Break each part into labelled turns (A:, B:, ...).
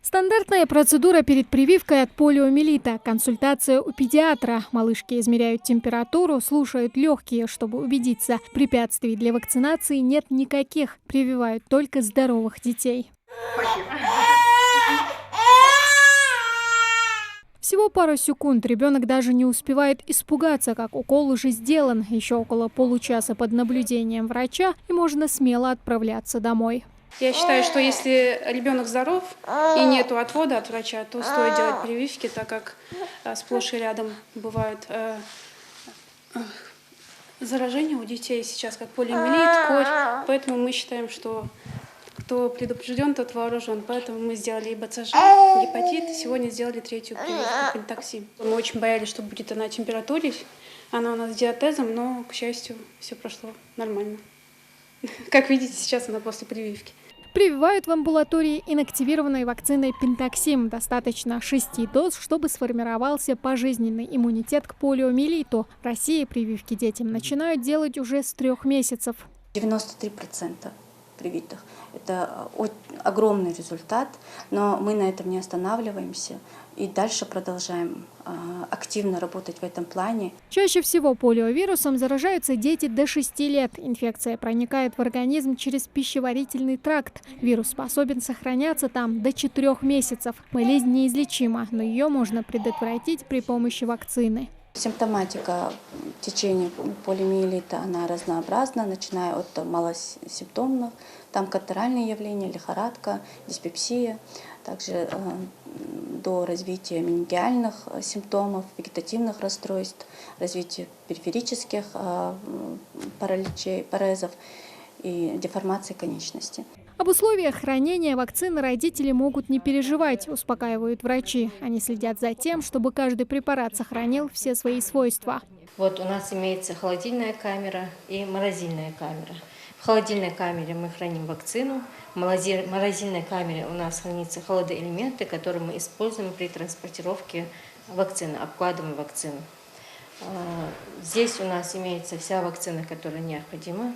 A: Стандартная процедура перед прививкой от полиомиелита. Консультация у педиатра. Малышки измеряют температуру, слушают легкие, чтобы убедиться, препятствий для вакцинации нет никаких. Прививают только здоровых детей. Всего пару секунд ребенок даже не успевает испугаться, как укол уже сделан. Еще около получаса под наблюдением врача, и можно смело отправляться домой.
B: Я считаю, что если ребенок здоров и нету отвода от врача, то стоит делать прививки, так как сплошь и рядом бывают заражения у детей сейчас, как полиомиелит, корь. Поэтому мы считаем, что кто предупрежден, тот вооружен. Поэтому мы сделали и БЦЖ, гепатит, и сегодня сделали третью прививку пентаксим. Мы очень боялись, что будет она температурить. Она у нас с диатезом, но, к счастью, все прошло нормально. Как видите, сейчас она после прививки.
A: Прививают в амбулатории инактивированной вакциной пентаксим. Достаточно 6 доз, чтобы сформировался пожизненный иммунитет к полиомиелиту. В России прививки детям начинают делать уже с 3 месяцев.
C: 93% привитых. Это огромный результат, но мы на этом не останавливаемся и дальше продолжаем активно работать в этом плане.
A: Чаще всего полиовирусом заражаются дети до 6 лет. Инфекция проникает в организм через пищеварительный тракт. Вирус способен сохраняться там до 4 месяцев. Болезнь неизлечима, но ее можно предотвратить при помощи вакцины.
C: Симптоматика течения полиомиелита, она разнообразна, начиная от малосимптомных, там катаральные явления, лихорадка, диспепсия, также до развития менингиальных симптомов, вегетативных расстройств, развития периферических параличей, парезов и деформации конечности.
A: Об условиях хранения вакцины родители могут не переживать, успокаивают врачи. Они следят за тем, чтобы каждый препарат сохранил все свои свойства.
D: Вот у нас имеется холодильная камера и морозильная камера. В холодильной камере мы храним вакцину, в морозильной камере у нас хранятся холодоэлементы, которые мы используем при транспортировке вакцины, обкладываем вакцину. Здесь у нас имеется вся вакцина, которая необходима.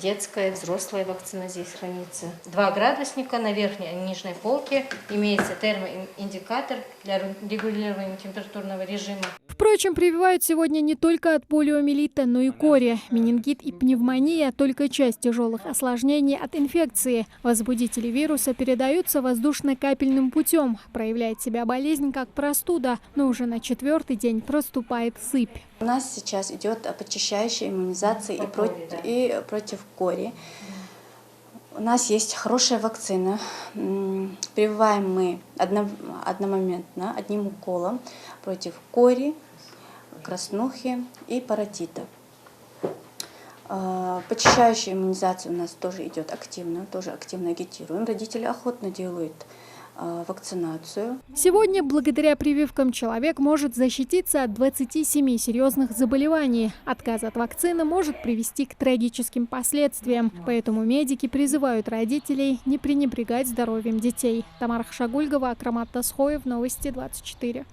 D: Детская, взрослая вакцина здесь хранится. 2 градусника на верхней и нижней полке. Имеется термоиндикатор для регулирования температурного режима.
A: Впрочем, прививают сегодня не только от полиомиелита, но и кори. Менингит и пневмония – только часть тяжелых осложнений от инфекции. Возбудители вируса передаются воздушно-капельным путем. Проявляет себя болезнь как простуда, но уже на 4-й день проступает сыпь.
C: У нас сейчас идет подчищающая иммунизация и против кори. У нас есть хорошая вакцина. Прививаем мы одномоментно, одним уколом против кори, краснухи и паротита. Подчищающая иммунизация у нас тоже идет активно, тоже активно агитируем. Родители охотно делают вакцинацию.
A: Сегодня благодаря прививкам человек может защититься от 27 серьезных заболеваний. Отказ от вакцины может привести к трагическим последствиям. Поэтому медики призывают родителей не пренебрегать здоровьем детей. Тамара Хашагульгова, Акрамат Тасхоев, Новости 24.